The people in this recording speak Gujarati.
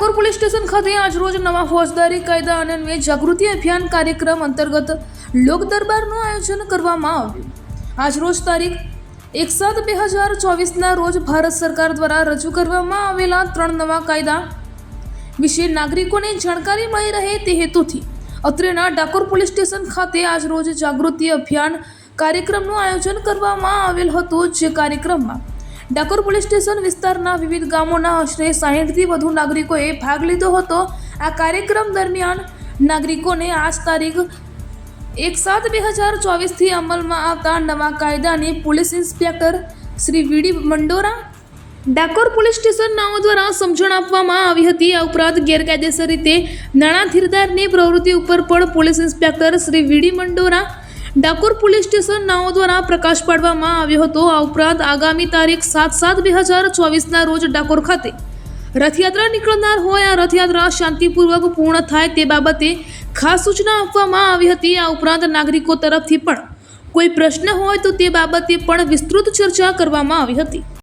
ડાકોર પોલીસ સ્ટેશન ખાતે આજરોજ નવા ફોજદારી કાયદા અન્વયે જાગૃતિ અભિયાન કાર્યક્રમ અંતર્ગત લોક દરબારનું આયોજન કરવામાં આવ્યું। આજરોજ તારીખ 1/7/2024ના રોજ ભારત સરકાર દ્વારા રજૂ કરવામાં આવેલા 3 નવા કાયદા વિશે નાગરિકોને જાણકારી મળી રહે તે હેતુથી અત્રેના ડાકોર પોલીસ સ્ટેશન ખાતે આજરોજ જાગૃતિ અભિયાન કાર્યક્રમનું આયોજન કરવામાં આવેલ હતું। જે કાર્યક્રમમાં ડાકોર પોલીસ સ્ટેશન વિસ્તારના વિવિધ ગામોના આશરે 60થી વધુ નાગરિકોએ ભાગ લીધો હતો। આ કાર્યક્રમ દરમિયાન નાગરિકોને આજ તારીખ 1/7/2024થી અમલમાં આવતા નવા કાયદાની પોલીસ ઇન્સ્પેક્ટર શ્રી વીડી મંડોરા ડાકોર પોલીસ સ્ટેશન નાઓ દ્વારા સમજણ આપવામાં આવી હતી। આ ઉપરાંત ગેરકાયદેસર રીતે નાણાં ધીરદારની પ્રવૃત્તિ ઉપર પણ પોલીસ ઇન્સ્પેક્ટર શ્રી વીડી મંડોરા ડાકોર પોલીસ સ્ટેશન નાઓ દ્વારા પ્રકાશ પાડવામાં આવ્યો હતો। આ ઉપરાંત આગામી તારીખ 7/7/2024ના રોજ ડાકોર ખાતે રથયાત્રા નીકળનાર હોય આ રથયાત્રા શાંતિપૂર્વક પૂર્ણ થાય તે બાબતે ખાસ સૂચના આપવામાં આવી હતી। આ ઉપરાંત નાગરિકો તરફથી પણ કોઈ પ્રશ્ન હોય તો તે બાબતે પણ વિસ્તૃત ચર્ચા કરવામાં આવી હતી।